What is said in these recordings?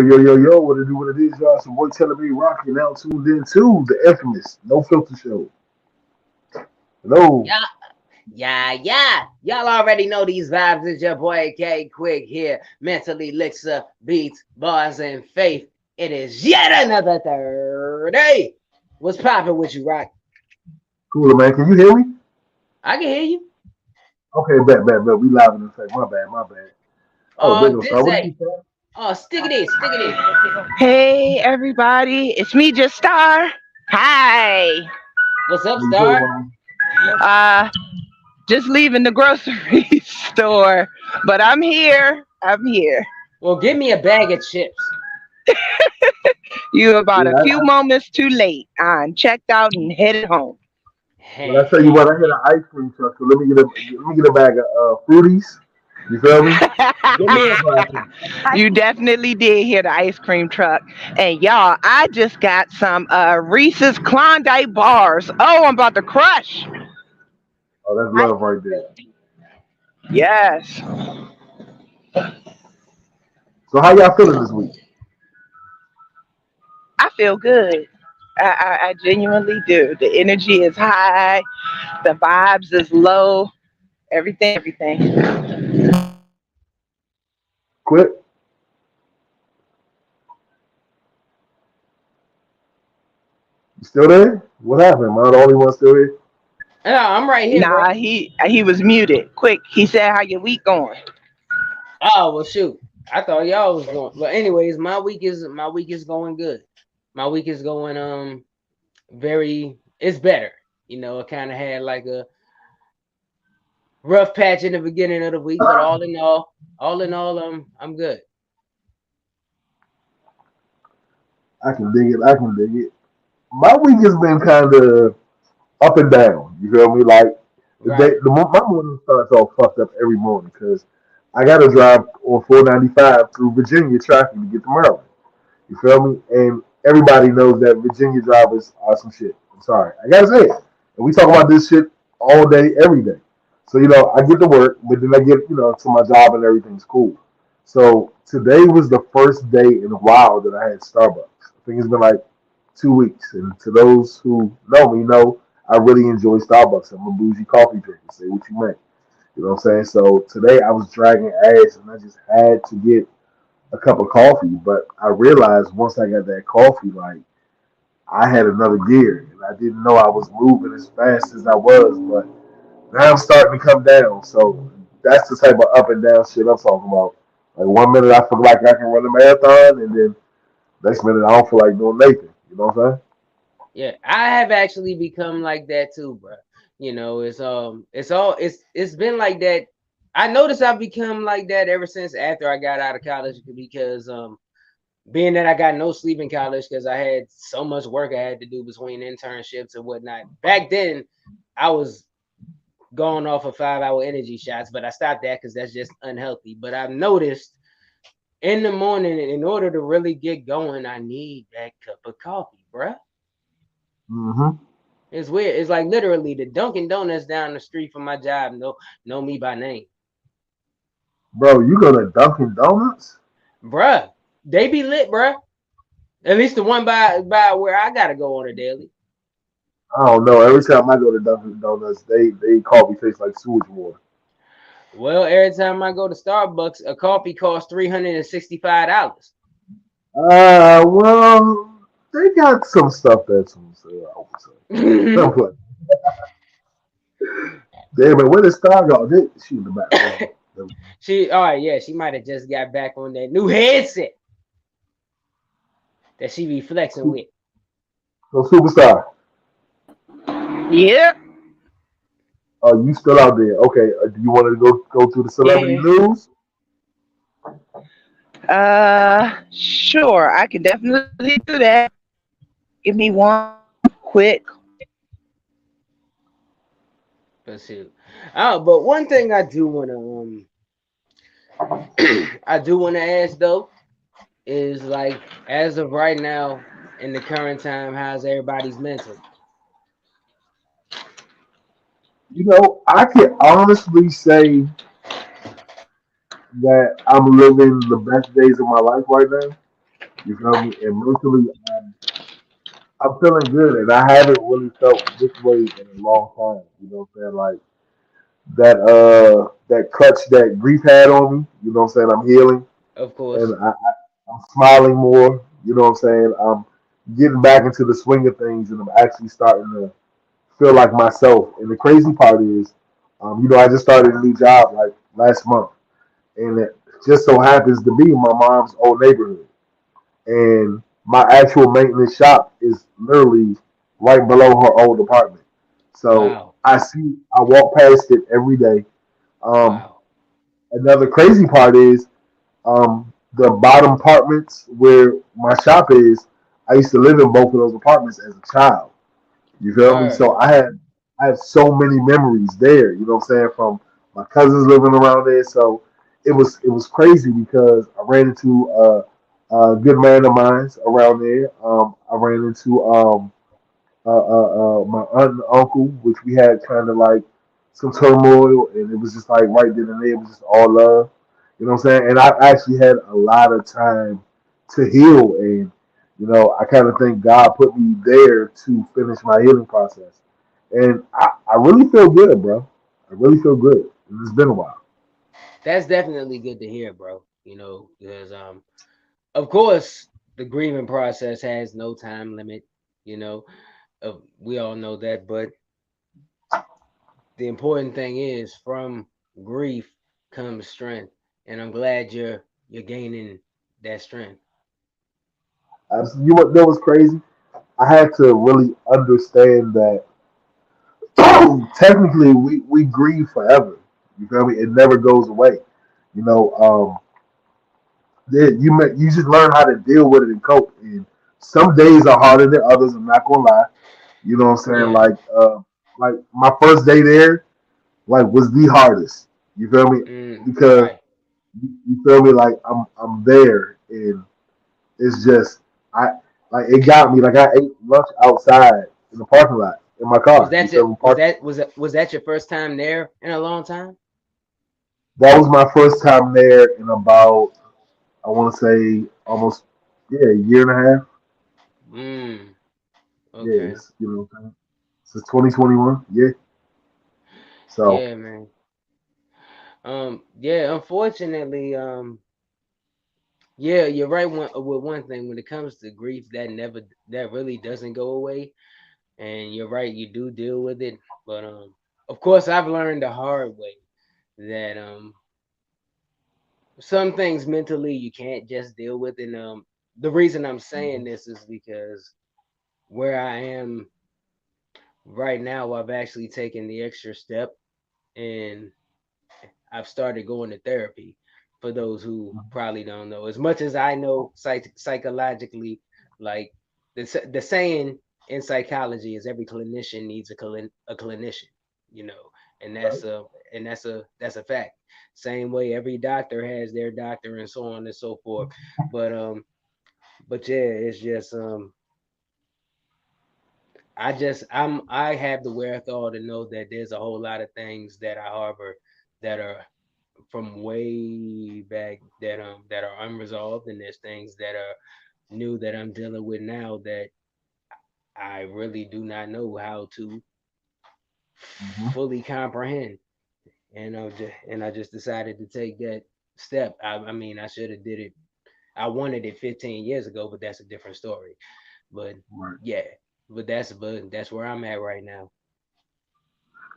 Yo, what it do, what it is, y'all. Some boy telling me Rocky now tuned in to the infamous No Filter Show. Hello. Yeah, yeah. Y'all already know these vibes. It's your boy K Quick here. Mentally Elixir, beats, bars, and faith. It is yet another Thursday. What's popping with you, Rock? Cooler, man. Can you hear me? I can hear you. Okay, bet. We live in effect. My bad. Oh, there Oh, goes. this What did ain't. you say? Oh, stick it in. Hey everybody, it's me, Just Star. Hi. What's up, What you say, Star? mom? Uh just leaving the grocery store, but I'm here. I'm here. Well, give me a bag of chips. You about Yeah, a few moments too late. I'm checked out and headed home. but I tell you what, I hit an ice cream truck, so let me get a bag of fruities. You feel me? Give me a You definitely did hear the ice cream truck. And y'all, I just got some Reese's Klondike bars. Oh, I'm about to crush. Oh, that's love right there. Yes. So how y'all feeling this week? I feel good. I genuinely do. The energy is high, the vibes is low, everything. Quit. You still there? What happened? Am I the only one still here? Yeah, I'm right here, bro. Nah, he was muted. Quick, he said, "How your week going?" Oh well, shoot. I thought y'all was going. But anyways, my week is going good. My week is going very. It's better. It kind of had like a rough patch in the beginning of the week, but all in all, I'm good. I can dig it. My week has been kind of up and down. You feel me? Like Right. my morning starts all fucked up every morning because I got to drive on 495 through Virginia traffic to get to Maryland. You feel me? And everybody knows that Virginia drivers are some shit. I'm sorry, I gotta say it. And we talk about this shit all day, every day. So I get to work, but then I get to my job and everything's cool. So today was the first day in a while that I had Starbucks. I think it's been like 2 weeks. And to those who know me, know I really enjoy Starbucks. I'm a bougie coffee drinker. Say what you may. You know what I'm saying? So today I was dragging ass and I just had to get a cup of coffee. But I realized once I got that coffee, like I had another gear and I didn't know I was moving as fast as I was. But now I'm starting to come down. So that's the type of up and down shit I'm talking about. Like 1 minute I feel like I can run a marathon and then next minute I don't feel like doing nothing. You know what I'm saying? Yeah, I have actually become like that too, bro. It's been like that. I noticed I've become like that ever since after I got out of college because being that I got no sleep in college because I had so much work I had to do between internships and whatnot. Back then, I was going off of 5 hour energy shots, but I stopped that because that's just unhealthy. But I've noticed in the morning, in order to really get going, I need that cup of coffee, bruh. Mm-hmm. It's weird. It's like literally the Dunkin' Donuts down the street from my job know me by name, Bro, you go to Dunkin' Donuts? bruh. They be lit, bruh. At least the one by where I gotta go on a daily. I don't know. Every time I go to Dunkin' Donuts, they coffee tastes like sewage water. Well, every time I go to Starbucks, a coffee costs $365. Well, they got some stuff that's on sale. I would say. Some place. Damn, but where did Star go? She in the back. She, all right, yeah, she might have just got back on that new headset that she be flexing with. So Superstar, Yep. you still out there? Okay. Do you want to go to the celebrity Yeah. news? Sure. I can definitely do that. Give me one quick. Let's see. Oh, but one thing I do want to I do want to ask though is like as of right now in the current time, how's everybody's mental? I can honestly say that I'm living the best days of my life right now. You feel me? And mentally, I'm feeling good, and I haven't really felt this way in a long time. You know what I'm saying? Like that clutch that grief had on me. You know what I'm saying? I'm healing, Of and course. I'm smiling more. You know what I'm saying? I'm getting back into the swing of things, and I'm actually starting to feel like myself. And the crazy part is, I just started a new job like last month, and it just so happens to be in my mom's old neighborhood. And my actual maintenance shop is literally right below her old apartment. So Wow. I walk past it every day. Um, Wow. Another crazy part is the bottom apartments where my shop is. I used to live in both of those apartments as a child. You feel me? Word. So I have so many memories there. You know what I'm saying? From my cousins living around there. So it was crazy because I ran into a good man of mine around there. I ran into my aunt and uncle, which we had kind of like some turmoil, and it was just like right then and there, it was just all love. You know what I'm saying? And I actually had a lot of time to heal, and I kind of think God put me there to finish my healing process, and I really feel good, bro. I really feel good. And it's been a while. That's definitely good to hear, bro. Because of course the grieving process has no time limit. You know, we all know that, but the important thing is from grief comes strength, and I'm glad you're gaining that strength. You know what's crazy? I had to really understand that technically we grieve forever. You feel me? It never goes away. You know, you just learn how to deal with it and cope. And some days are harder than others. I'm not gonna lie. You know what I'm saying? Yeah. Like my first day there, like was the hardest. You feel me? Because Right. you feel me? Like I'm there, and it's just I like it got me. Like I ate lunch outside in the parking lot in my Was car. You that your feel me? was Park. that was that was that your first time there in a long time? That was my first time there in about I want to say almost a year and a half. Mm. Yeah, Okay. you know what I'm saying? Since 2021. Yeah. So Yeah, man. Yeah, unfortunately, yeah, you're right with one thing when it comes to grief that really doesn't go away. And you're right, you do deal with it. But of course I've learned the hard way that some things mentally you can't just deal with. And the reason I'm saying mhm, this is because where I am right now, I've actually taken the extra step and I've started going to therapy. For those who mhm, probably don't know, as much as I know psychologically, like the saying in psychology is every clinician needs a clinician, you know, and right. that's a fact. Same way every doctor has their doctor and so on and so forth. But but yeah, it's just I have the wherewithal to know that there's a whole lot of things that I harbor that are from way back that are unresolved, and there's things that are new that I'm dealing with now that I really do not know how to hmm fully comprehend. And I just decided to take that step. I mean, I should have did it. I wanted it 15 years ago, but that's a different story. But Right. yeah, but that's where I'm at right now.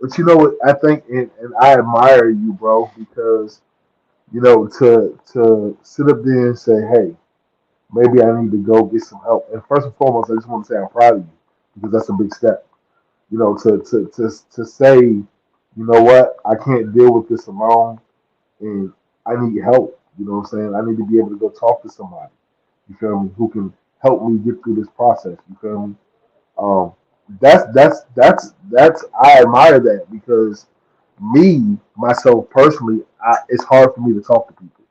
But you know what? I think, and I admire you, bro, because to sit up there and say, hey, maybe I need to go get some help. And first and foremost, I just want to say I'm proud of you because that's a big step. To say, what, I can't deal with this alone, and I need help. You know what I'm saying? I need to be able to go talk to somebody. You feel me? Who can help me get through this process? You feel me? Um, that's I admire that because me myself personally, it's hard for me to talk to people.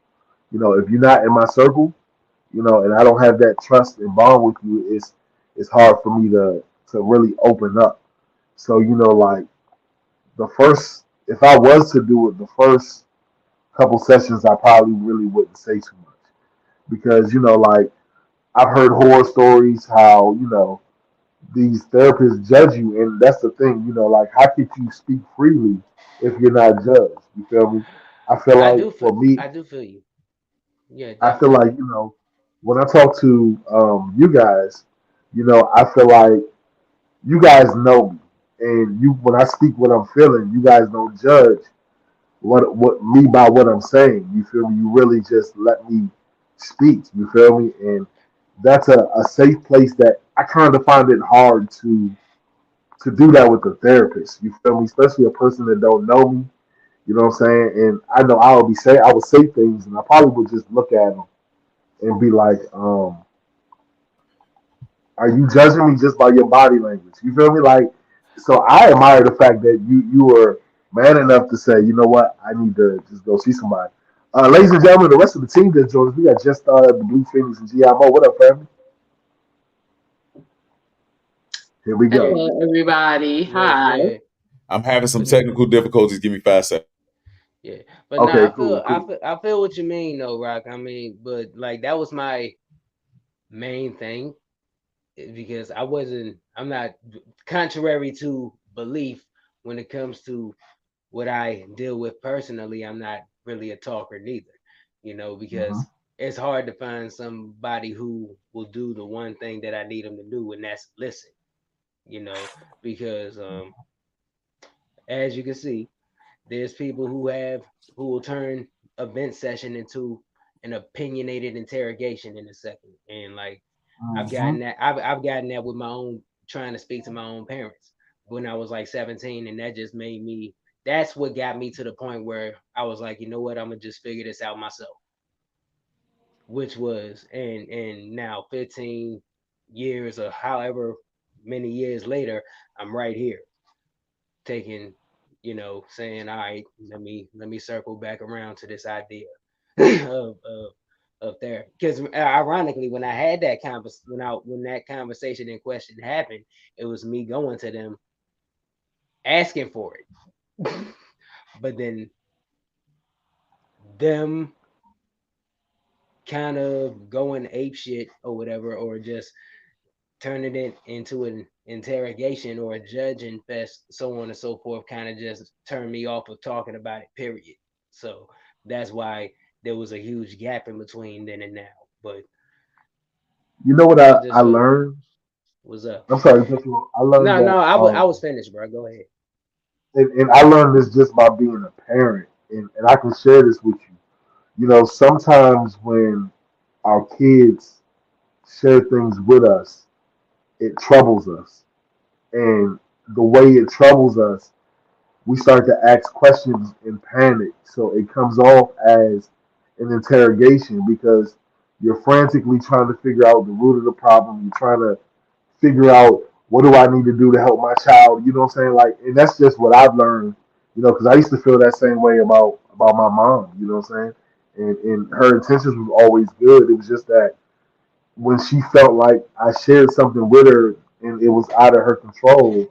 If you're not in my circle, and I don't have that trust and bond with you, it's hard for me to really open up. So like if I was to do it, the first couple sessions, I probably really wouldn't say too much because like I've heard horror stories how, these therapists judge you, and that's the thing, like how could you speak freely if you're not judged? You feel me? I feel like for me, I do feel you. Yeah, I feel definitely. like, when I talk to you guys, I feel like you guys know me, and you when I speak what I'm feeling, you guys don't judge what me by what I'm saying. You feel me? You really just let me speak. You feel me? And that's a safe place that I kind of find it hard to do that with a therapist. You feel me? Especially a person that don't know me. You know what I'm saying? And I know I would say things, and I probably would just look at them and be like, "Are you judging me just by your body language?" You feel me? Like, so I admire the fact that you were man enough to say, you know what, I need to just go see somebody. Ladies and gentlemen, the rest of the team just joined us. We got just the Blue Phoenix and GMO. What up, family? Here we Yeah, go. Hello, everybody. what's Hi. good? I'm having some But no, technical difficulties. Give me 5 seconds. yeah, but no, Okay, cool, cool. I feel what you mean though, Rock. I mean, but like that was my main thing because I'm not contrary to belief when it comes to what I deal with personally. I'm not really a talker neither, Hmm. because it's hard to find somebody who will do the one thing that I need them to do, and that's listen, you know, because as you can see, there's people who will turn a vent session into an opinionated interrogation in a second. And like Hmm. I've gotten that with my own trying to speak to my own parents when I was like 17, and that just made me that's what got me to the point where I was like, you know what, I'm gonna just figure this out myself. Which was and now 15 years or however many years later, I'm right here taking, saying, all right, let me circle back around to this idea of of therapy. Because ironically, when I had that when that conversation in question happened, it was me going to them asking for it, but then them kind of going ape shit or whatever, or just turning it into an interrogation or a judging fest, so on and so forth, kind of just turned me off of talking about it, period. So that's why there was a huge gap in between then and now. But You know what I I just feel learned? what's up. I'm sorry, I learned No, no, that, I was finished, bro. Go ahead. and I learned this just by being a parent, and I can share this with you. Sometimes when our kids share things with us, it troubles us. And the way it troubles us, we start to ask questions in panic. So it comes off as an interrogation because you're frantically trying to figure out the root of the problem. You're trying to figure out what do I need to do to help my child. You know what I'm saying? Like, and that's just what I've learned. Because I used to feel that same way about my mom. You know what I'm saying? And her intentions was always good. It was just that when she felt like I shared something with her and it was out of her control,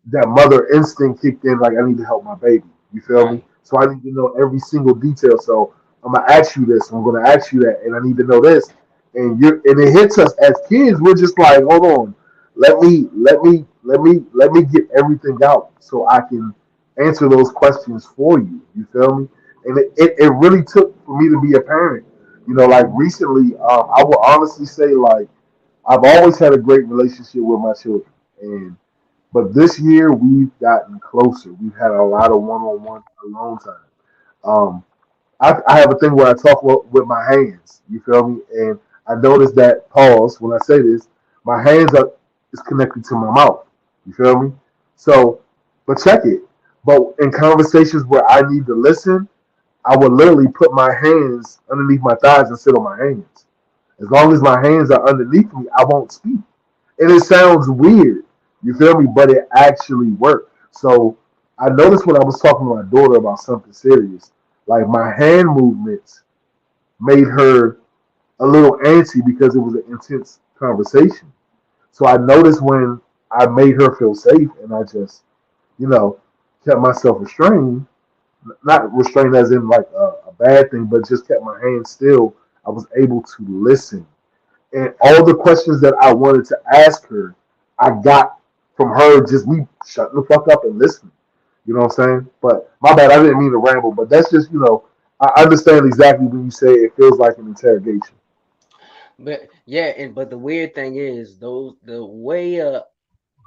that mother instinct kicked in, like I need to help my baby. You feel me? Right. So I need to know every single detail. So I'm gonna ask you this, I'm gonna ask you that, and I need to know this. And it hits us as kids. We're just like, hold on, let me get everything out so I can answer those questions for you. You feel me? And it really took for me to be a parent. Like recently, I will honestly say, like, I've always had a great relationship with my children, and but this year we've gotten closer. We've had a lot of one-on-one alone time. Um, I have a thing where I talk with my hands. You feel me? And I noticed that pause when I say this, my hands are is connected to my mouth. You feel me? So, but check it. But in conversations where I need to listen, I would literally put my hands underneath my thighs and sit on my hands. As long as my hands are underneath me, I won't speak. And it sounds weird, you feel me? But it actually worked. So I noticed when I was talking to my daughter about something serious, like my hand movements made her a little antsy because it was an intense conversation. So I noticed when I made her feel safe and I just, you know, kept myself restrained, not restrained as in like a bad thing, but just kept my hands still, I was able to listen. And all the questions that I wanted to ask her, I got from her just me shutting the fuck up and listening. You know what I'm saying? But my bad, I didn't mean to ramble, but that's just, I understand exactly when you say it feels like an interrogation. But yeah, and but the weird thing is the way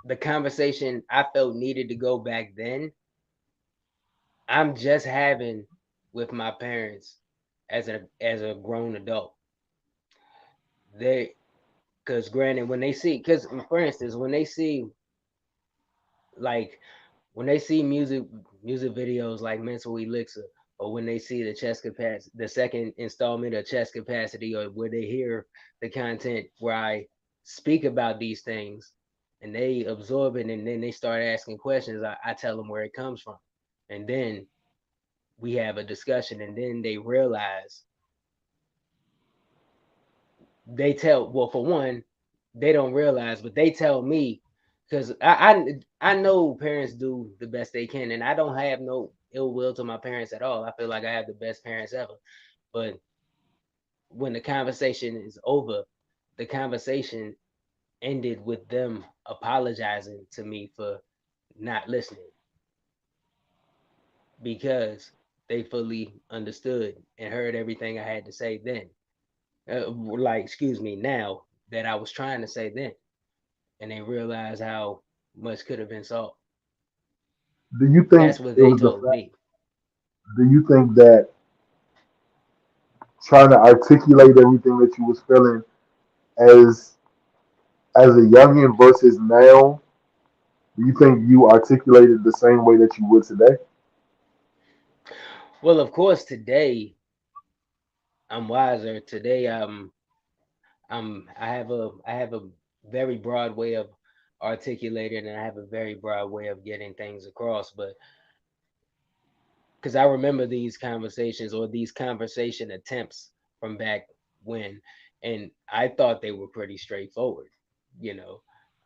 the conversation I felt needed to go back then, I'm just having with my parents as a grown adult. They because granted when they see because for instance when they see like when they see music videos like Mental Elixir, or when they see the chess capacity, the second installment of chess capacity, or where they hear the content where I speak about these things and they absorb it and then they start asking questions, I tell them where it comes from. And then we have a discussion and then they realize well, for one, they don't realize, but they tell me because I know parents do the best they can, and I don't have no ill will to my parents at all. I feel like I have the best parents ever. But when the conversation is over, the conversation ended with them apologizing to me for not listening because they fully understood and heard everything I had to say then. Excuse me, now that I was trying to say then, and they realized how much could have been solved. Do you think That's what it they was the told fact? me. Do you think that trying to articulate everything that you was feeling as as a youngin versus now, do you think you articulated the same way that you would today? Well, of course, today I'm wiser. Today I have a very broad way of articulating, and I have a very broad way of getting things across. But because I remember these conversations or these conversation attempts from back when, and I thought they were pretty straightforward. You know,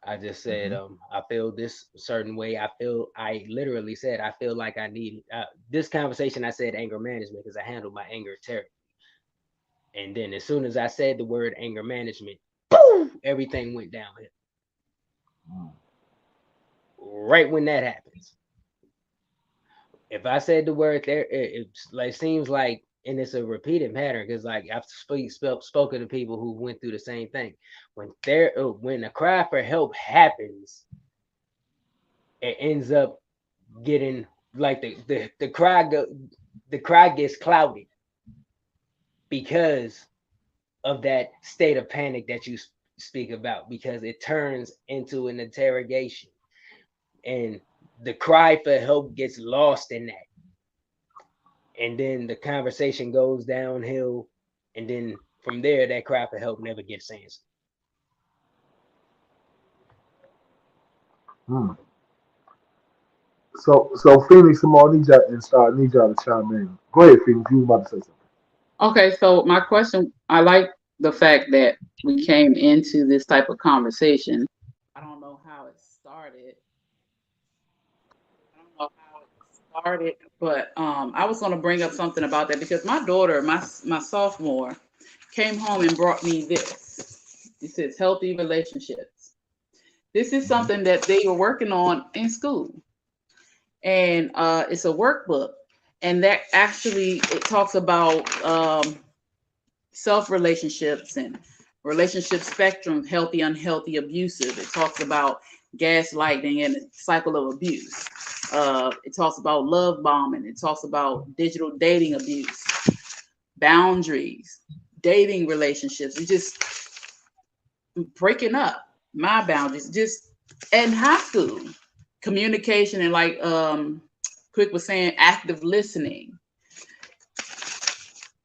I just said, Hmm. I feel this certain way. I literally said, I feel like I need this conversation. I said anger management because I handled my anger terribly. And then as soon as I said the word anger management, boom, everything went downhill. Right when that happens, if I said the word there, it like seems like, and it's a repeated pattern because like I've spoken to people who went through the same thing. When a cry for help happens, it ends up getting like the cry gets clouded because of that state of panic that you speak about, because it turns into an interrogation and the cry for help gets lost in that, and then the conversation goes downhill, and then from there that cry for help never gets answered. Hmm. So Phoenix, come on, need y'all to chime in. Go ahead, Phoenix. You was about to say something. Okay, so my question, I like the fact that we came into this type of conversation. I don't know how it started. I don't know how it started, but I was going to bring up something about that because my daughter, my sophomore, came home and brought me this. It says healthy relationships. This is Hmm. something that they were working on in school, and it's a workbook, and that actually it talks about self relationships and relationship spectrum, healthy, unhealthy, abusive. It talks about gaslighting and cycle of abuse. It talks about love bombing. It talks about digital dating abuse, boundaries, dating relationships. It's just breaking up my boundaries. Just in high school, communication and like Quick was saying, active listening,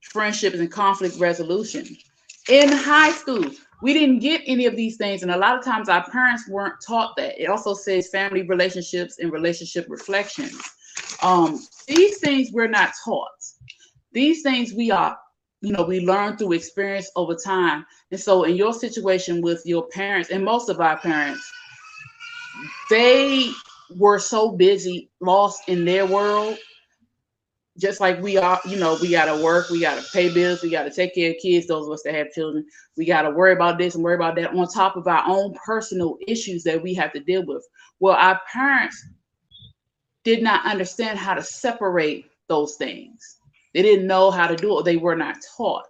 friendships and conflict resolution. In high school, we didn't get any of these things, and a lot of times our parents weren't taught that. It also says family relationships and relationship reflections. These things we're not taught. These things we learn through experience over time. And so in your situation with your parents, and most of our parents, they were so busy, lost in their world, just like we are, we gotta work, we gotta pay bills, we gotta take care of kids, those of us that have children, we gotta worry about this and worry about that on top of our own personal issues that we have to deal with. Well, our parents did not understand how to separate those things. They didn't know how to do it. They were not taught.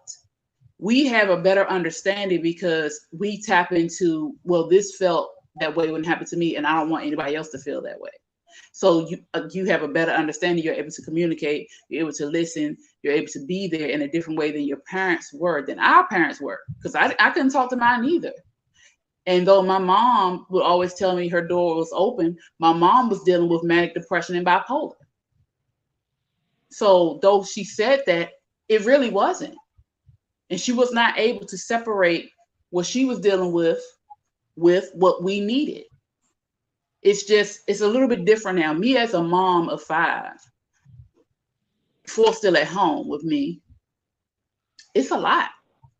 We have a better understanding because we tap into, well, this felt that way when it happened to me, and I don't want anybody else to feel that way. So you have a better understanding. You're able to communicate. You're able to listen. You're able to be there in a different way than your parents were, than our parents were. Because I couldn't talk to mine either. And though my mom would always tell me her door was open, my mom was dealing with manic depression and bipolar. So though she said that, it really wasn't. And she was not able to separate what she was dealing with what we needed. It's a little bit different now. Me as a mom of 5, 4 still at home with me, it's a lot.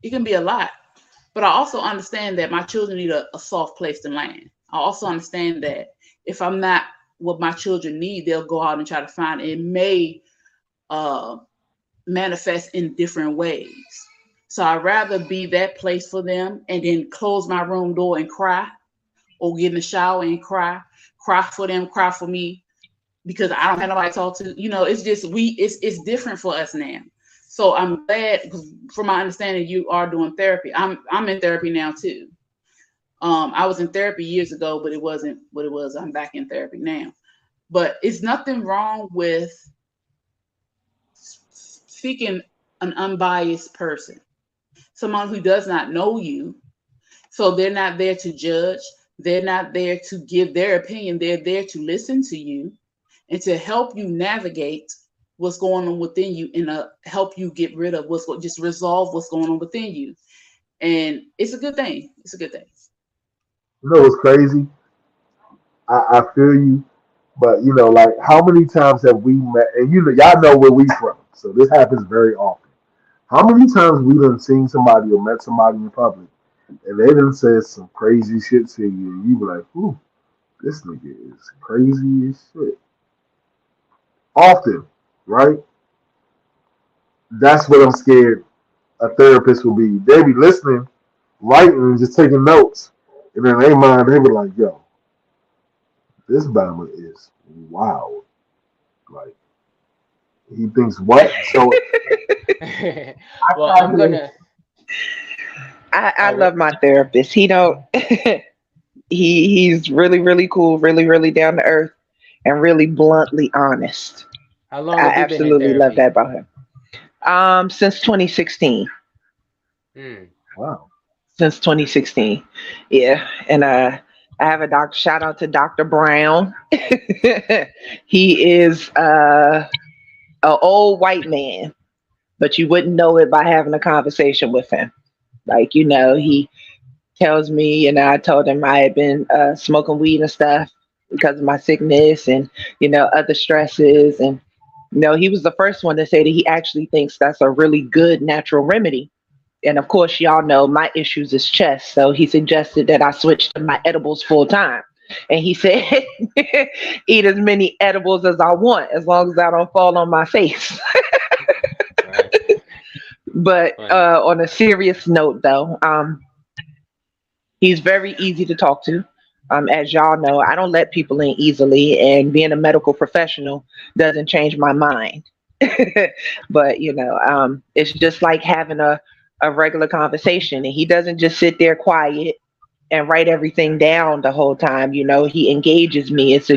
It can be a lot. But I also understand that my children need a soft place to land. I also understand that if I'm not what my children need, they'll go out and try to find it. It may manifest in different ways. So I'd rather be that place for them and then close my room door and cry, or get in the shower and cry for them, cry for me, because I don't have nobody to talk to. It's just it's different for us now. So I'm glad, because from my understanding, you are doing therapy. I'm in therapy now too. I was in therapy years ago, but it wasn't what it was. I'm back in therapy now. But it's nothing wrong with seeking an unbiased person, someone who does not know you. So they're not there to judge. They're not there to give their opinion. They're there to listen to you and to help you navigate what's going on within you, and help you get rid of just resolve what's going on within you. And it's a good thing. It's a good thing. You know what's crazy? I feel you, but like how many times have we met? And y'all know where we from, so this happens very often. How many times we done seen somebody or met somebody in public, and they done said some crazy shit to you, and you be like, "Ooh, this nigga is crazy as shit." Often, right? That's what I'm scared a therapist will be. They be listening, writing, and just taking notes, and then they mind, they be like, "Yo, this Bama is wild." Like, he thinks what? So Well, I'm gonna. I love my therapist. He don't he's really, really cool, really, really down to earth, and really bluntly honest. How long I have you been in absolutely love therapy? that about him. Since 2016. Hmm. wow. Since 2016. Yeah. And I have a doctor, shout out to Dr. Brown. He is an old white man, but you wouldn't know it by having a conversation with him. Like, he tells me, I told him I had been smoking weed and stuff because of my sickness and, other stresses. And, he was the first one to say that he actually thinks that's a really good natural remedy. And of course, y'all know my issues is chest. So he suggested that I switch to my edibles full time. And he said, eat as many edibles as I want, as long as I don't fall on my face. Right. But Funny. on a serious note, though, he's very easy to talk to. As y'all know, I don't let people in easily, and being a medical professional doesn't change my mind. But it's just like having a regular conversation, and he doesn't just sit there quiet and write everything down the whole time. He engages me. It's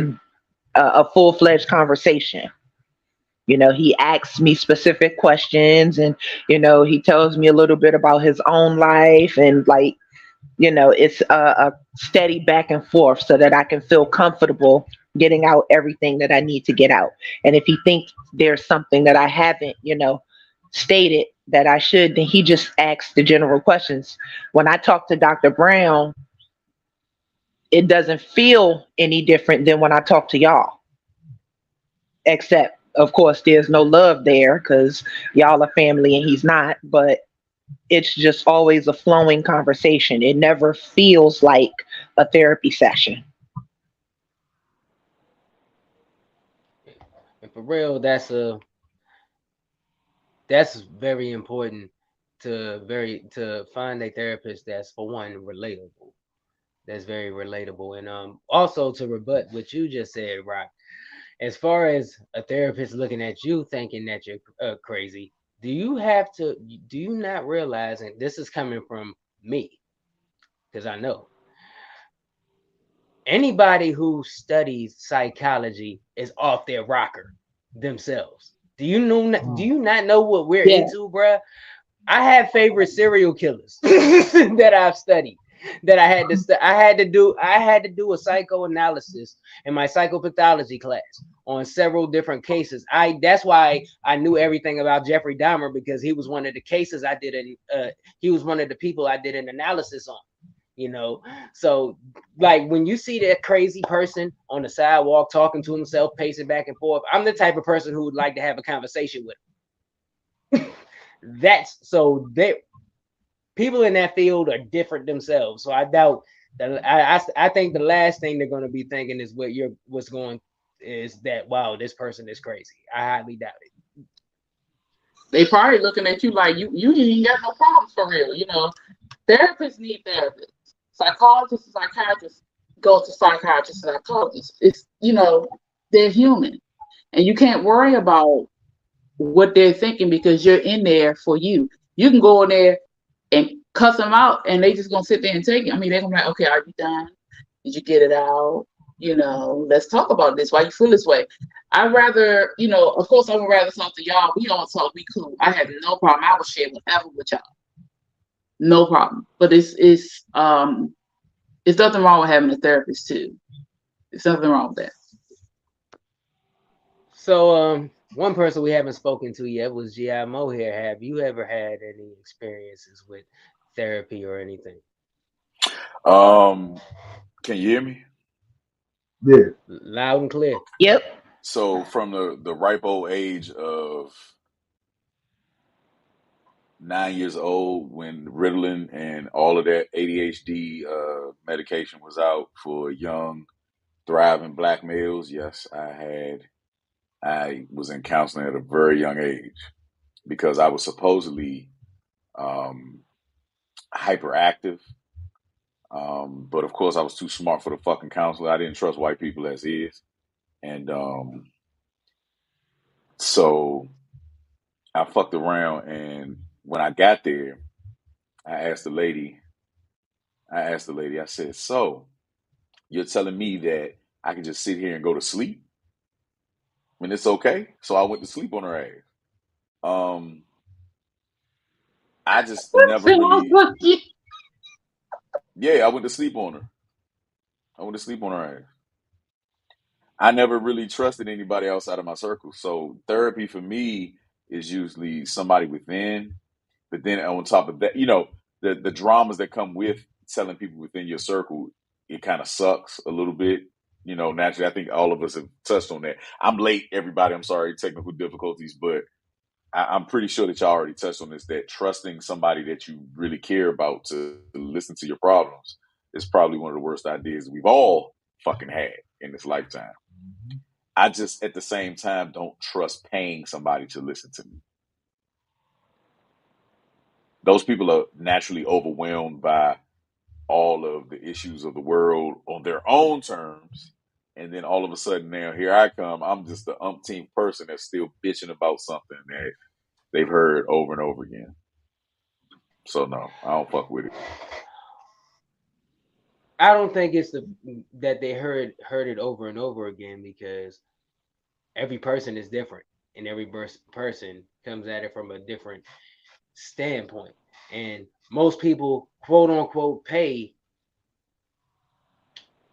a full-fledged conversation. He asks me specific questions, and he tells me a little bit about his own life, and like, it's a steady back and forth so that I can feel comfortable getting out everything that I need to get out. And if he thinks there's something that I haven't, stated that I should, then he just asks the general questions. When I talk to Dr. Brown, it doesn't feel any different than when I talk to y'all. Except, of course, there's no love there because y'all are family and he's not. But it's just always a flowing conversation. It never feels like a therapy session. And for real, that's that's very important to find a therapist that's, for one, relatable. That's very relatable. And also to rebut what you just said, Rock, as far as a therapist looking at you thinking that you're crazy, do you not realize, and this is coming from me, because I know anybody who studies psychology is off their rocker themselves. Do you not know what we're Yeah. into, bruh? I have favorite serial killers that I've studied. That I had to I had to do a psychoanalysis in my psychopathology class on several different cases. That's why I knew everything about Jeffrey Dahmer, because he was one of the cases I did he was one of the people I did an analysis on. You know, so like when you see that crazy person on the sidewalk talking to himself, pacing back and forth, I'm the type of person who would like to have a conversation with him. That's so they people in that field are different themselves. So I doubt that. I think the last thing they're going to be thinking is what's going is that, wow, this person is crazy. I highly doubt it. They probably looking at you like you ain't got no problems for real. You know, therapists need therapists. Psychologists and psychiatrists go to psychiatrists and psychologists. It's, you know, they're human, and you can't worry about what they're thinking because you're in there for you. You can go in there and cuss them out, and they just gonna sit there and take it. I mean, they're gonna be like, okay, are you done? Did you get it out? You know, let's talk about this. Why you feel this way? I'd rather, you know, of course, I would rather talk to y'all. We don't talk. We cool. I have no problem. I will share whatever with y'all. No problem. But it's nothing wrong with having a therapist too. There's nothing wrong with that. So one person we haven't spoken to yet was G.I. Mohair. Have you ever had any experiences with therapy or anything? Can you hear me? Yeah. Loud and clear. Yep. So from the ripe old age of 9 years old, when Ritalin and all of that ADHD medication was out for young, thriving black males, yes, I was in counseling at a very young age because I was supposedly hyperactive. But of course, I was too smart for the fucking counselor. I didn't trust white people as is. And so I fucked around. And when I got there, I asked the lady, I said, so you're telling me that I can just sit here and go to sleep when it's okay? So I went to sleep on her ass. I just never really, I went to sleep on her. I went to sleep on her ass. I never really trusted anybody outside of my circle. So therapy for me is usually somebody within, but then on top of that, you know, the dramas that come with telling people within your circle, it kind of sucks a little bit. You know, naturally, I think all of us have touched on that. I'm late, everybody. I'm sorry, technical difficulties, but I'm pretty sure that y'all already touched on this, that trusting somebody that you really care about to listen to your problems is probably one of the worst ideas we've all fucking had in this lifetime. I just, at the same time, don't trust paying somebody to listen to me. Those people are naturally overwhelmed by all of the issues of the world on their own terms. And then all of a sudden now here I come. I'm just the umpteenth person that's still bitching about something that they've heard over and over again. So no, I don't fuck with it. I don't think it's that they heard it over and over again, because every person is different and every person comes at it from a different standpoint. And most people, quote unquote, pay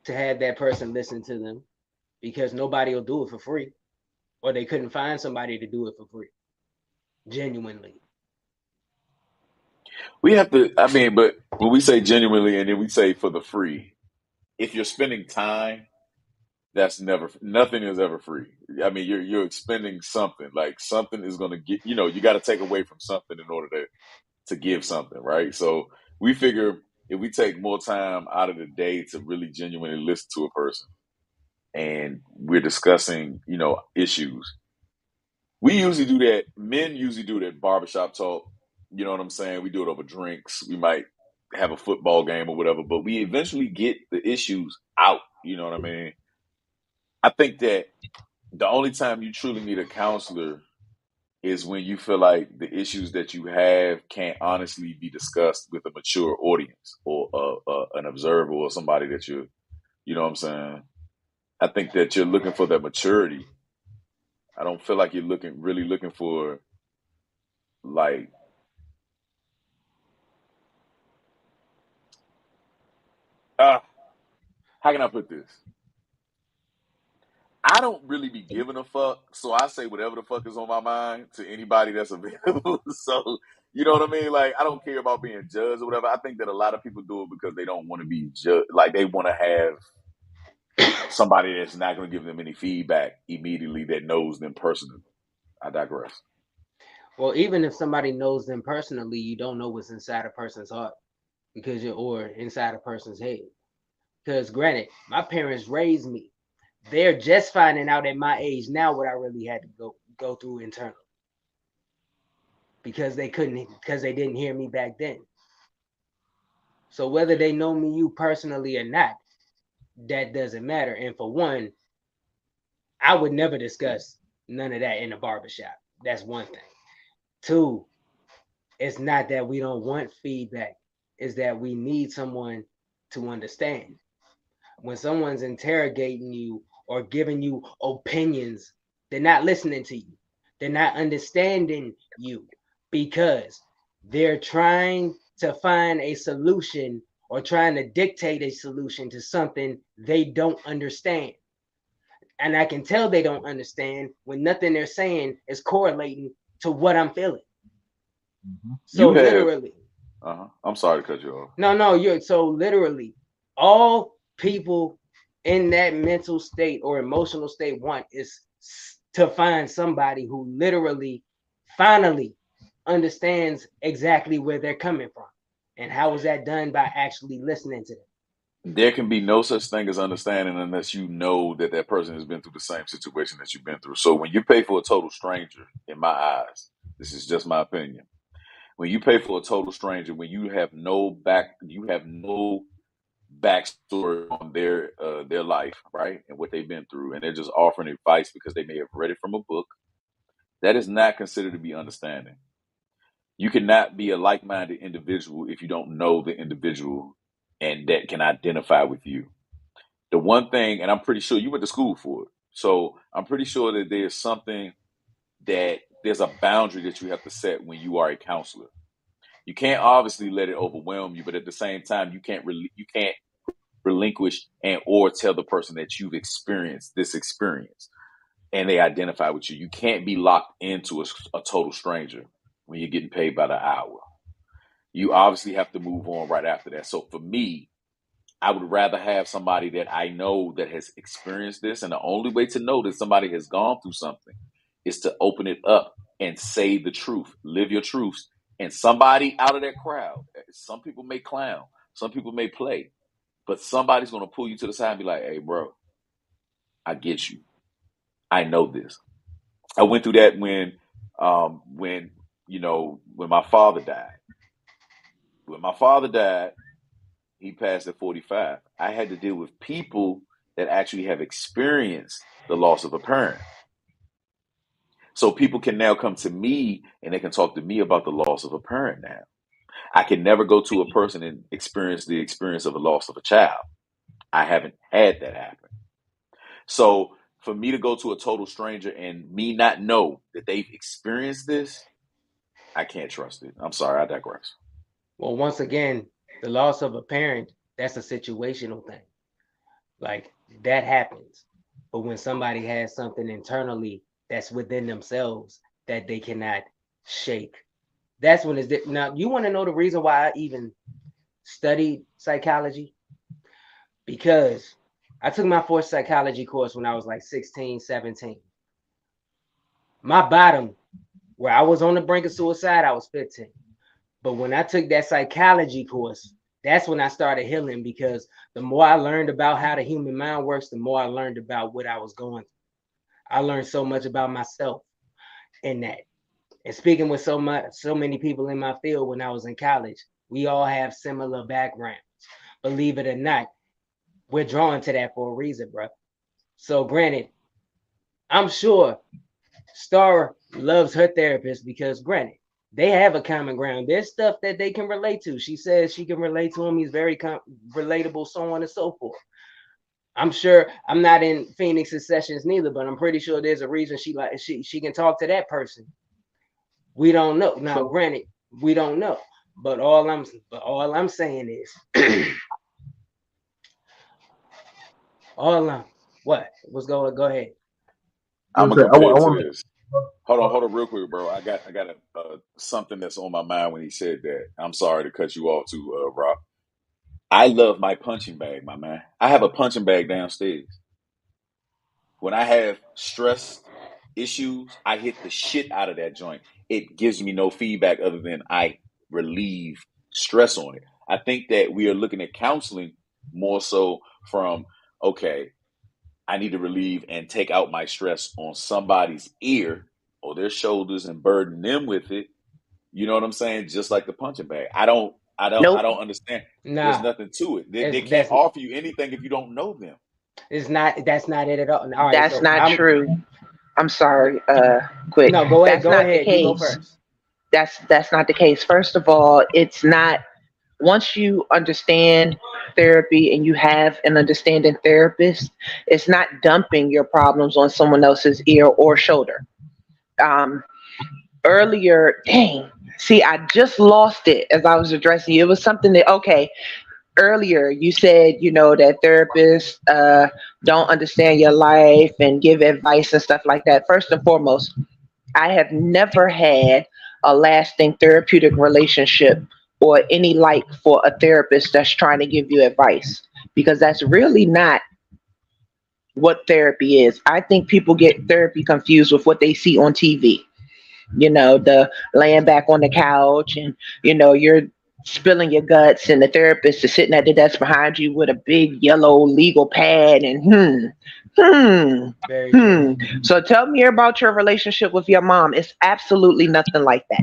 to have that person listen to them because nobody will do it for free, or they couldn't find somebody to do it for free. Genuinely. We have to, I mean, but when we say genuinely and then we say for the free, if you're spending time, that's nothing is ever free. I mean, you're expending something. Like something is going to get, you know, you got to take away from something in order to give something, right? So we figure if we take more time out of the day to really genuinely listen to a person and we're discussing, you know, issues, We usually do that. Men usually do that barbershop talk. You know what I'm saying? We do it over drinks. We might have a football game or whatever, but we eventually get the issues out. You know what I mean? I think that the only time you truly need a counselor is when you feel like the issues that you have can't honestly be discussed with a mature audience or an observer or somebody that you know what I'm saying? I think that you're looking for that maturity. I don't feel like you're really looking for like how can I put this? I don't really be giving a fuck, so I say whatever the fuck is on my mind to anybody that's available. So you know what I mean? Like I don't care about being judged or whatever. I think that a lot of people do it because they don't want to be judged. Like they want to have somebody that's not going to give them any feedback immediately that knows them personally. I digress. Well, even if somebody knows them personally, you don't know what's inside a person's heart or inside a person's head. Because granted, my parents raised me. They're just finding out at my age now what I really had to go through internally. Because they didn't hear me back then. So whether they know me you personally or not, that doesn't matter. And for one, I would never discuss none of that in a barbershop. That's one thing. Two, it's not that we don't want feedback, it's that we need someone to understand. When someone's interrogating you or giving you opinions, they're not listening to you. They're not understanding you because they're trying to find a solution or trying to dictate a solution to something they don't understand. And I can tell they don't understand when nothing they're saying is correlating to what I'm feeling. So literally, I'm sorry to cut you off. No, you're so literally all people in that mental state or emotional state want is to find somebody who literally finally understands exactly where they're coming from. And how is that done? By actually listening to them. There can be no such thing as understanding unless you know that that person has been through the same situation that you've been through. So when you pay for a total stranger, in my eyes, this is just my opinion. When you pay for a total stranger, when you have no backstory on their life, right, and what they've been through, and they're just offering advice because they may have read it from a book, that is not considered to be understanding. You cannot be a like-minded individual if you don't know the individual and that can identify with you. The one thing, and I'm pretty sure you went to school for it, so I'm pretty sure that there's a boundary that you have to set when you are a counselor. You can't obviously let it overwhelm you, but at the same time, you can't relinquish and or tell the person that you've experienced this experience and they identify with you. You can't be locked into a total stranger when you're getting paid by the hour. You obviously have to move on right after that. So for me, I would rather have somebody that I know that has experienced this. And the only way to know that somebody has gone through something is to open it up and say the truth, live your truths. And somebody out of that crowd, some people may clown, some people may play, but somebody's going to pull you to the side and be like, hey, bro, I get you. I know this. I went through that when my father died. When my father died, he passed at 45. I had to deal with people that actually have experienced the loss of a parent. So people can now come to me and they can talk to me about the loss of a parent now. I can never go to a person and experience the experience of the loss of a child. I haven't had that happen. So for me to go to a total stranger and me not know that they've experienced this, I can't trust it. I'm sorry, I digress. Well, once again, the loss of a parent, that's a situational thing. Like that happens. But when somebody has something internally that's within themselves that they cannot shake, that's when it's now. You want to know the reason why I even studied psychology? Because I took my first psychology course when I was like 16, 17. My bottom, where I was on the brink of suicide, I was 15. But when I took that psychology course, that's when I started healing, because the more I learned about how the human mind works, the more I learned about what I was going through. I learned so much about myself. in that. And speaking with so many people in my field when I was in college, we all have similar backgrounds. Believe it or not, we're drawn to that for a reason, bro. So granted, I'm sure Star loves her therapist because granted, they have a common ground. There's stuff that they can relate to. She says she can relate to him. He's very relatable, so on and so forth. I'm sure I'm not in Phoenix's sessions neither, but I'm pretty sure there's a reason she can talk to that person. We don't know. Now, So, granted, we don't know. But all I'm saying is all I'm what's going go ahead. I'm I'm gonna saying, compare it I to want this. Hold on, real quick, bro. I got something that's on my mind when he said that. I'm sorry to cut you off, too, Rob. I love my punching bag, my man. I have a punching bag downstairs. When I have stress issues, I hit the shit out of that joint. It gives me no feedback other than I relieve stress on it. I think that we are looking at counseling more so from, okay, I need to relieve and take out my stress on somebody's ear or their shoulders and burden them with it. You know what I'm saying? Just like the punching bag. I Nope. don't understand. There's Nah, nothing to it. They it's can't that's offer you anything if you don't know them. it's not that's not it at all. All right, That's so not I'm true. I'm no, sorry, quick. no, go ahead, That's go not the ahead. You go case. first. That's not the case. First of all, it's not once you understand therapy and you have an understanding therapist, it's not dumping your problems on someone else's ear or shoulder. Um, Earlier, dang, see, I just lost it as I was addressing you. It was something that, okay, earlier you said, that therapists don't understand your life and give advice and stuff like that. First and foremost, I have never had a lasting therapeutic relationship or any like for a therapist that's trying to give you advice because that's really not what therapy is. I think people get therapy confused with what they see on TV. The laying back on the couch and, you're spilling your guts and the therapist is sitting at the desk behind you with a big yellow legal pad and hmm, Very true. hmm. So tell me about your relationship with your mom. It's absolutely nothing like that.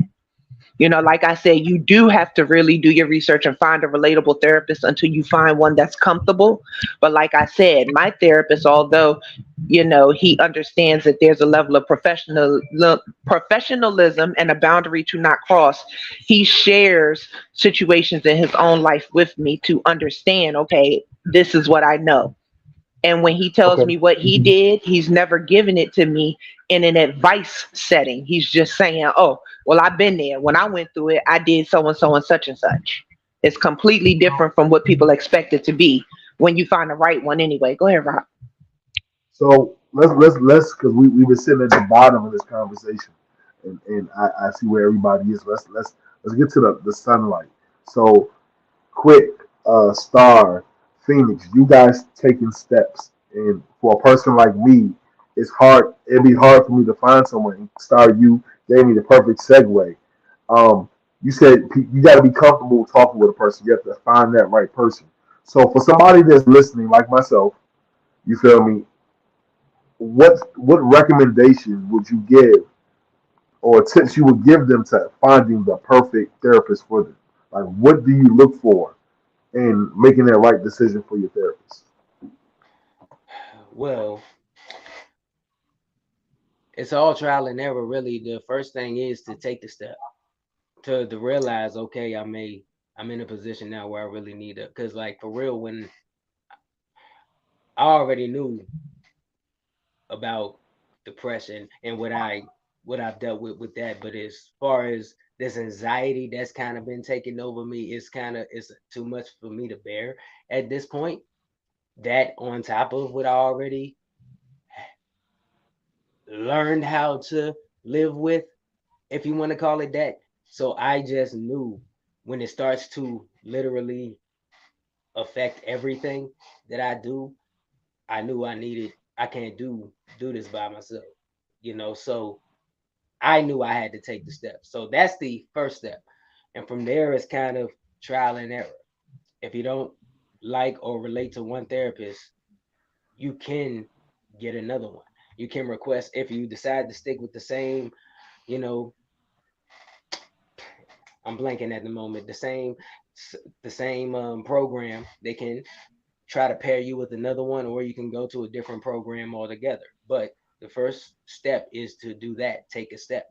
Like I said, you do have to really do your research and find a relatable therapist until you find one that's comfortable. But like I said, my therapist, although, he understands that there's a level of professionalism and a boundary to not cross, he shares situations in his own life with me to understand, okay, this is what I know. And when he tells okay. me what he did, he's never given it to me in an advice setting. He's just saying, oh, well, I've been there. When I went through it, I did so and so and such and such. It's completely different from what people expect it to be when you find the right one anyway. Go ahead, Rob. So let's because we've been sitting at the bottom of this conversation, and I see where everybody is. Let's get to the sunlight. So quick, Star, Phoenix, you guys taking steps, and for a person like me, it's hard. It'd be hard for me to find someone. And Star, you gave me the perfect segue. You said you got to be comfortable talking with a person. You have to find that right person. So for somebody that's listening, like myself, you feel me? What recommendation would you give or tips you would give them to finding the perfect therapist for them? Like, what do you look for in making that right decision for your therapist? Well, it's all trial and error, really. The first thing is to take the step to realize, okay, I'm in a position now where I really need it. Cause like for real, when I already knew about depression and what I've dealt with that, but as far as this anxiety that's kind of been taking over me, it's too much for me to bear at this point. That on top of what I already learned how to live with, if you want to call it that. So I just knew when it starts to literally affect everything that I do, I knew I can't do this by myself, so I knew I had to take the step. So that's the first step. And from there it's kind of trial and error. If you don't like or relate to one therapist, you can get another one. You can request if you decide to stick with the same you know, I'm blanking at the moment. The same program. They can try to pair you with another one, or you can go to a different program altogether. But the first step is to do that. Take a step.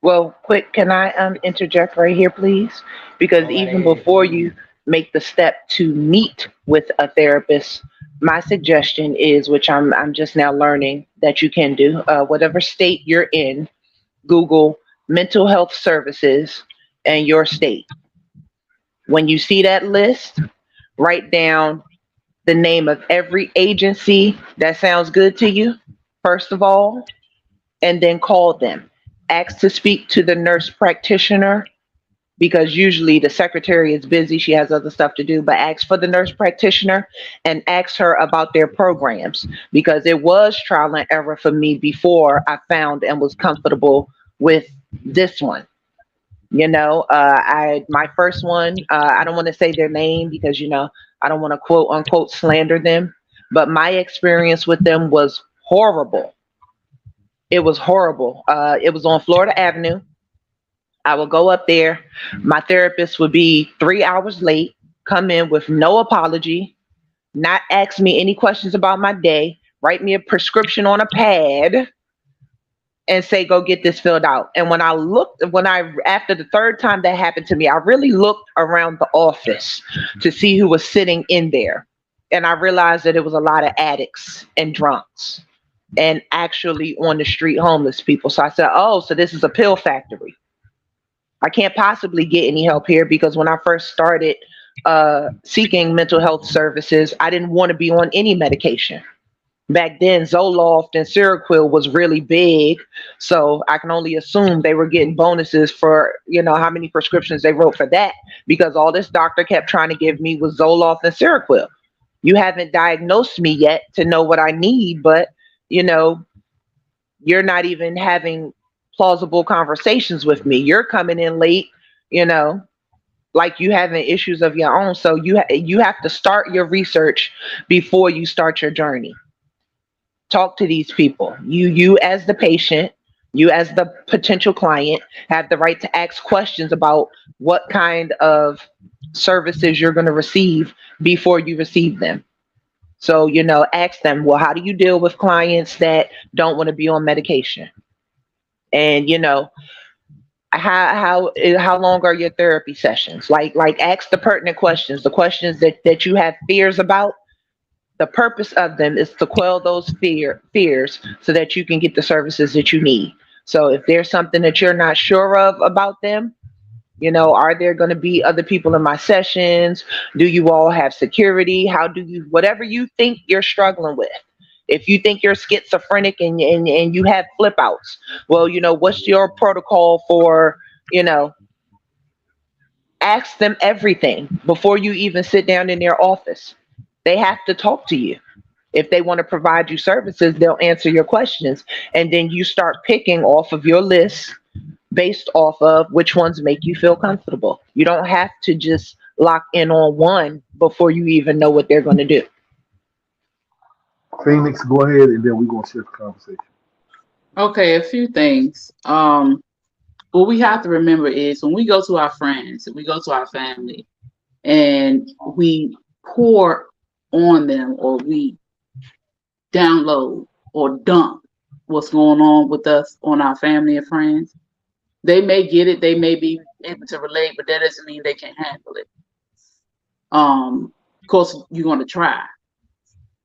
Well, quick, can I interject right here, please? Because Go right even ahead. before you make the step to meet with a therapist, my suggestion is, which I'm just now learning that you can do, whatever state you're in, Google mental health services and your state. When you see that list, write down the name of every agency that sounds good to you, first of all, and then call them. Ask to speak to the nurse practitioner because usually the secretary is busy, she has other stuff to do, but ask for the nurse practitioner and ask her about their programs because it was trial and error for me before I found and was comfortable with this one. I my first one, I don't want to say their name because I don't want to quote unquote slander them, but my experience with them was horrible. It was horrible. It was on Florida Avenue. I would go up there. My therapist would be 3 hours late, come in with no apology, not ask me any questions about my day, write me a prescription on a pad, and say, go get this filled out. And after the third time that happened to me, I really looked around the office to see who was sitting in there. And I realized that it was a lot of addicts and drunks and actually on the street homeless people. So I said, oh, so this is a pill factory. I can't possibly get any help here because when I first started seeking mental health services, I didn't want to be on any medication. Back then, Zoloft and Seroquel was really big, so I can only assume they were getting bonuses for how many prescriptions they wrote for that because all this doctor kept trying to give me was Zoloft and Seroquel. You haven't diagnosed me yet to know what I need, but you know you're not even having plausible conversations with me. You're coming in late, you know, like you having issues of your own. So you have to start your research before you start your journey. Talk to these people. You as the patient, you as the potential client have the right to ask questions about what kind of services you're going to receive before you receive them. So, ask them, well, how do you deal with clients that don't want to be on medication? And how long are your therapy sessions? Like ask the pertinent questions, the questions that you have fears about. The purpose of them is to quell those fears so that you can get the services that you need. So if there's something that you're not sure of about them, are there going to be other people in my sessions? Do you all have security? How do you, whatever you think you're struggling with? If you think you're schizophrenic and you have flip outs, well, what's your protocol for, you know, ask them everything before you even sit down in their office. They have to talk to you. If they want to provide you services, they'll answer your questions. And then you start picking off of your list based off of which ones make you feel comfortable. You don't have to just lock in on one before you even know what they're going to do. Phoenix, go ahead, and then we're gonna shift the conversation. Okay, a few things. What we have to remember is when we go to our friends, we go to our family, and we pour on them or we download or dump what's going on with us on our family and friends. They may get it, they may be able to relate, but that doesn't mean they can handle it. Of course, you're going to try,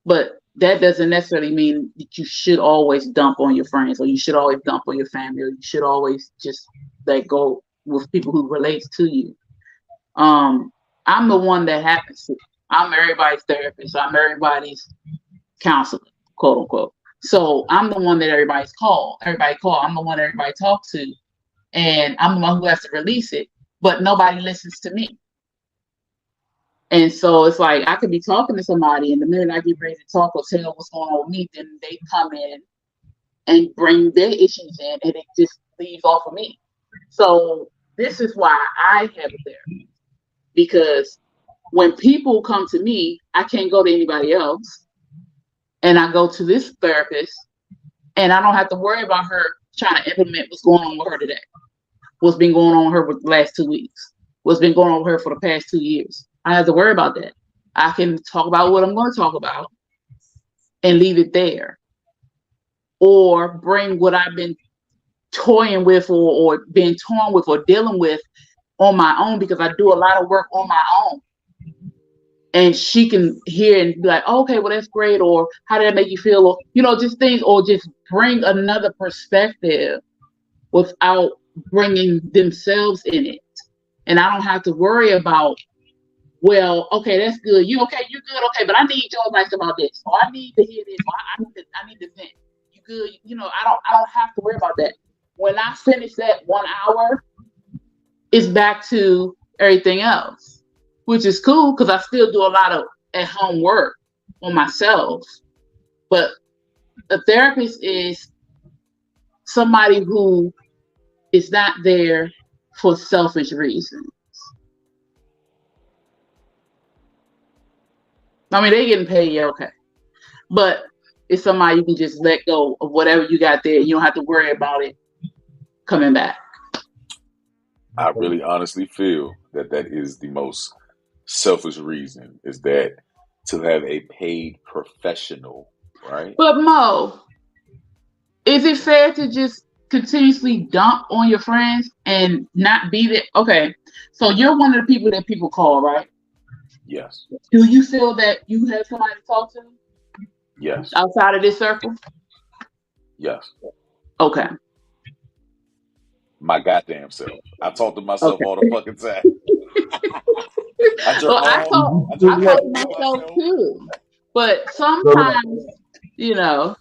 but that doesn't necessarily mean that you should always dump on your friends or you should always dump on your family or you should always just let go with people who relates to you. I'm the one that happens to. I'm everybody's therapist. I'm everybody's counselor, quote unquote. So I'm the one that everybody call. I'm the one everybody talks to. And I'm the one who has to release it, but nobody listens to me. And so it's like I could be talking to somebody, and the minute I get ready to talk or tell what's going on with me, then they come in and bring their issues in, and it just leaves off of me. So this is why I have a therapist, because when people come to me, I can't go to anybody else, and I go to this therapist, and I don't have to worry about her trying to implement what's going on with her today. What's been going on with her for the last 2 weeks. What's been going on with her for the past 2 years. I don't have to worry about that. I can talk about what I'm going to talk about and leave it there. Or bring what I've been toying with or been torn with or dealing with on my own, because I do a lot of work on my own. And she can hear and be like, oh, okay, well, that's great. Or how did that make you feel? Or, just things, or just bring another perspective without bringing themselves in it. And I don't have to worry about, well, okay, that's good. You okay? You good? Okay, but I need your advice about this. Or I need to hear this. Or I need to vent. You good? I don't have to worry about that. When I finish that 1 hour, it's back to everything else, which is cool because I still do a lot of at-home work on myself. But a therapist is somebody who is not there for selfish reasons. I mean, they getting paid, yeah, okay. But it's somebody you can just let go of whatever you got there. You don't have to worry about it coming back. I really honestly feel that is the most selfish reason, is that to have a paid professional, right? But Mo, is it fair to just continuously dump on your friends and not be there? Okay, so you're one of the people that people call, right? Yes. Do you feel that you have somebody to talk to? Yes. Outside of this circle? Yes. Okay. My goddamn self. I talk to myself all the fucking time. I talk to myself too. But sometimes, if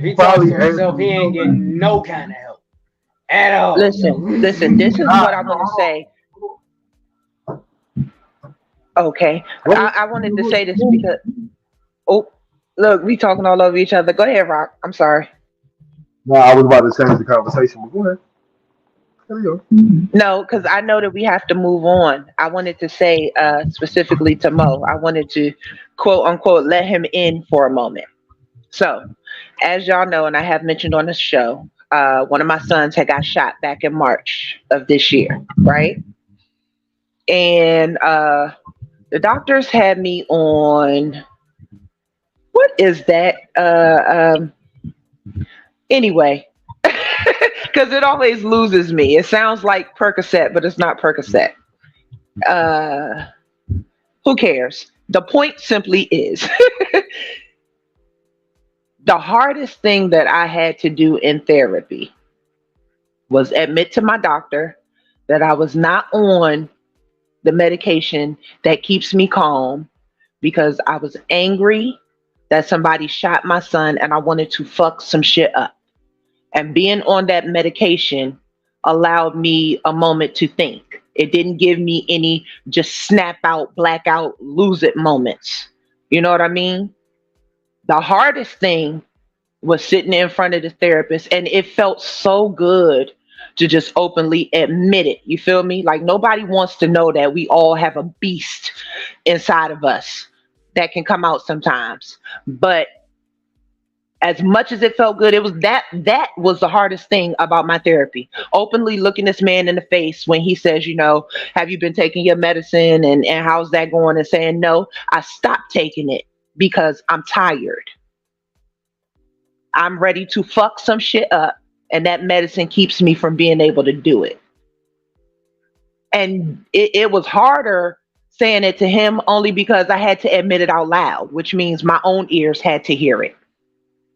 he talks to himself, he ain't getting no kind of help at all. Listen, this is what I want to say. Okay. I wanted to say this because, look, we talking all over each other. Go ahead, Rock. I'm sorry. No, I was about to change the conversation, but go ahead. No, because I know that we have to move on. I wanted to say specifically to Mo, I wanted to quote unquote let him in for a moment. So, as y'all know, and I have mentioned on the show, one of my sons had got shot back in March of this year, right? And the doctors had me on, what is that? Anyway, because it always loses me. It sounds like Percocet, but it's not Percocet. Who cares? The point simply is the hardest thing that I had to do in therapy was admit to my doctor that I was not on the medication that keeps me calm because I was angry that somebody shot my son and I wanted to fuck some shit up. And being on that medication allowed me a moment to think. It didn't give me any just snap out, black out, lose it moments. You know what I mean? The hardest thing was sitting in front of the therapist, and it felt so good to just openly admit it. You feel me? Like nobody wants to know that we all have a beast inside of us that can come out sometimes. But as much as it felt good, it was that was the hardest thing about my therapy. Openly looking this man in the face when he says, have you been taking your medicine and how's that going? And saying, no, I stopped taking it because I'm tired. I'm ready to fuck some shit up, and that medicine keeps me from being able to do it. And it was harder saying it to him only because I had to admit it out loud, which means my own ears had to hear it.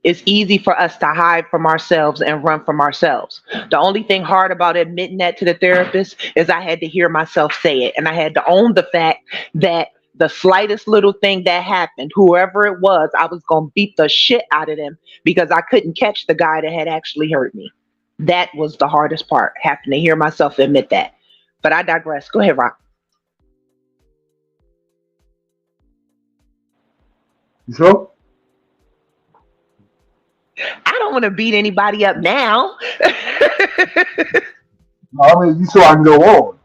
It's easy for us to hide from ourselves and run from ourselves. The only thing hard about admitting that to the therapist is I had to hear myself say it. And I had to own the fact that the slightest little thing that happened, whoever it was, I was going to beat the shit out of them because I couldn't catch the guy that had actually hurt me. That was the hardest part, having to hear myself admit that. But I digress. Go ahead, Rock. You sure? I don't want to beat anybody up now. No, I mean, you so I can go on.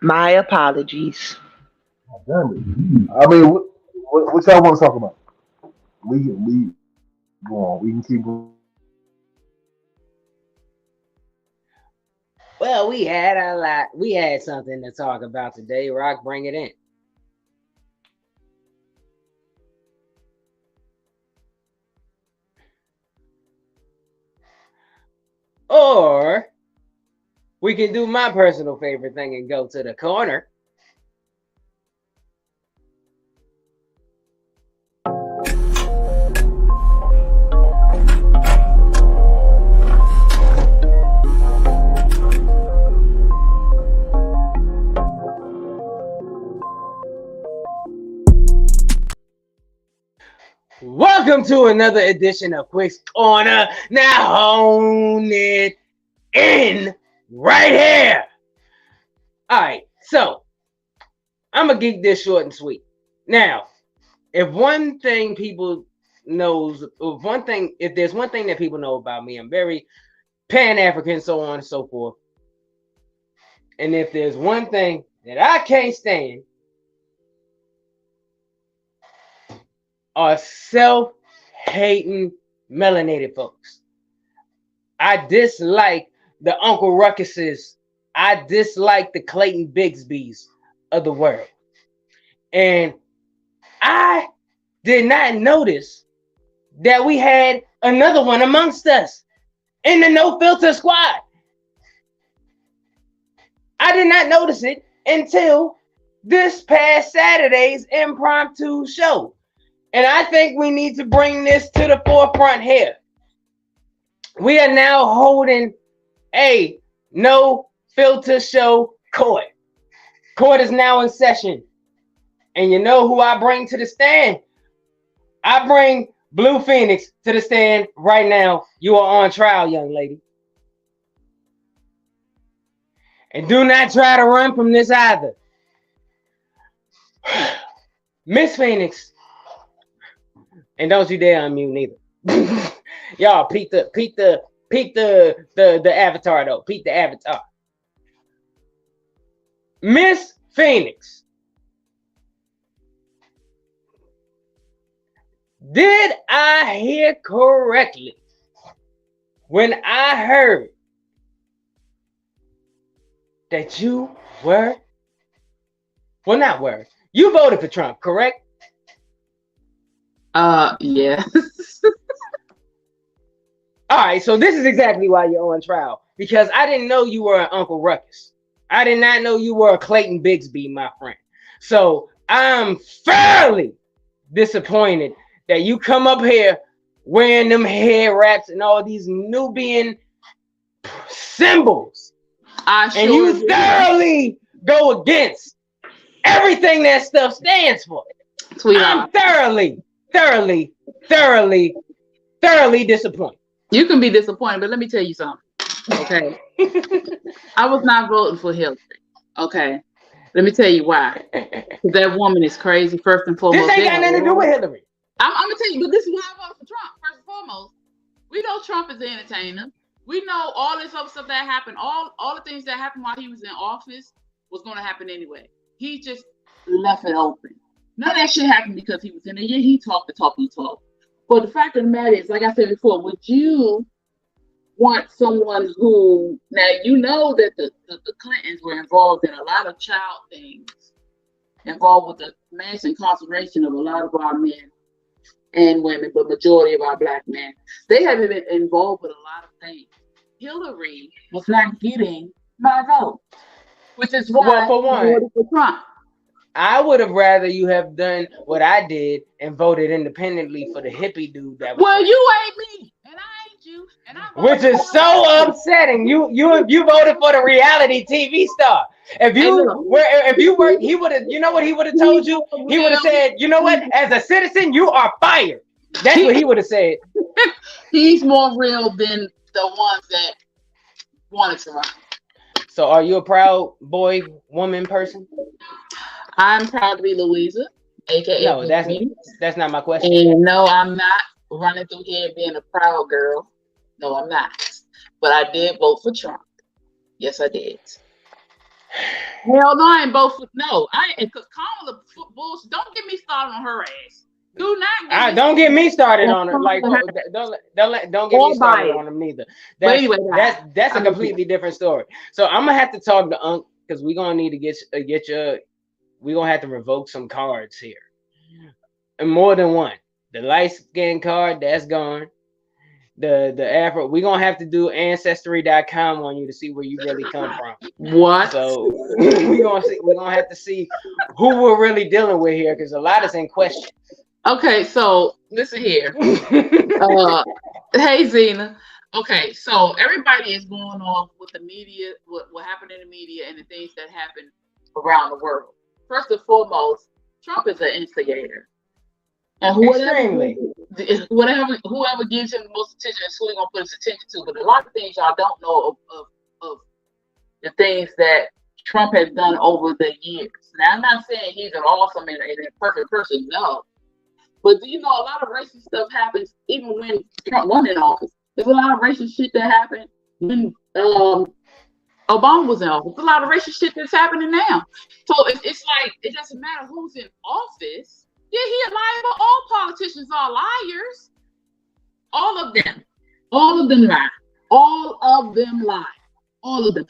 My apologies. Oh, damn it. I mean, what y'all want to talk about? We go on. We can keep going. Well, we had a lot. We had something to talk about today. Rock, bring it in. Or we can do my personal favorite thing and go to the corner. Welcome to another edition of Quick's Corner. Now hone it in right here. All right, so I'm gonna keep this short and sweet. Now, if one thing people knows, if there's one thing that people know about me, I'm very Pan-African, so on and so forth. And if there's one thing that I can't stand, are self-hating melanated folks. I dislike the Uncle Ruckuses. I dislike the Clayton Bigsbys of the world. And I did not notice that we had another one amongst us in the No Filter Squad. I did not notice it until this past Saturday's impromptu show. And I think we need to bring this to the forefront here. We are now holding a No Filter Show court. Court is now in session. And you know who I bring to the stand? I bring Blue Phoenix to the stand right now. You are on trial, young lady. And do not try to run from this either. Miss Phoenix. And don't you dare unmute neither. Y'all peep the avatar though. Peep the avatar. Miss Phoenix. Did I hear correctly when I heard that you were, well, not were, you voted for Trump, correct? Yeah. All right, so this is exactly why you're on trial, because I didn't know you were an Uncle Ruckus. I did not know you were a Clayton Bigsby, my friend. So I'm fairly disappointed that you come up here wearing them hair wraps and all these Nubian symbols. And you thoroughly go against everything that stuff stands for. Sweetheart. I'm thoroughly disappointed. You can be disappointed, but let me tell you something. Okay. I was not voting for Hillary. Okay. Let me tell you why. That woman is crazy, first and foremost. This ain't got nothing to do with Hillary. I'm gonna tell you, but this is why I voted for Trump, first and foremost. We know Trump is an entertainer. We know all this other stuff that happened, all the things that happened while he was in office was gonna happen anyway. He just left it open. None of that shit happened because he was in there. Yeah, he talked the talk he talked. But the fact of the matter is, like I said before, would you want someone who, now you know that the Clintons were involved in a lot of child things, involved with the mass incarceration of a lot of our men and women, but majority of our black men. They have been involved with a lot of things. Hillary was not getting my vote, which is why for one, I voted for Trump. I would have rather you have done what I did and voted independently for the hippie dude that was. Well, you ain't me, and I ain't you, and I. Which is so upsetting. You voted for the reality TV star. If you were, he would have. You know what he would have told you? He would have said, you know what? As a citizen, you are fired. That's what he would have said. He's more real than the ones that wanted to run. So, are you a proud boy, woman person? I'm proud to be Louisa, aka. No, that's not my question. And no, I'm not running through here being a proud girl. No, I'm not. But I did vote for Trump. Yes, I did. Hell no, I ain't vote for. No, I ain't, because Kamala bullshit. Don't get me started on her ass. Do not. Don't get me started on it. That's Like, fine. don't get Or me started bias. on them neither. But anyway, That's a I'm completely different story. So I'm gonna have to talk to Unc because we're gonna need to get your. We're gonna have to revoke some cards here, and more than one. The light skin card that's gone. The Afro. We're gonna have to do ancestry.com on you to see where you really come from. what? So we're gonna have to see who we're really dealing with here because a lot is in question. Okay, so listen here. Hey Zena. Okay, so everybody is going off with the media, what happened in the media and the things that happen around the world. First and foremost, Trump is an instigator. And Extremely. whoever gives him the most attention is who he's gonna put his attention to. But a lot of things y'all don't know of the things that Trump has done over the years. Now I'm not saying he's an awesome and a perfect person, no. But do you know a lot of racist stuff happens even when Trump won in office? There's a lot of racist shit that happened when Obama was in office. There's a lot of racist shit that's happening now. So it's like it doesn't matter who's in office. Yeah, he a liar, but all politicians are liars. All of them. All of them lie. All of them lie. All of them.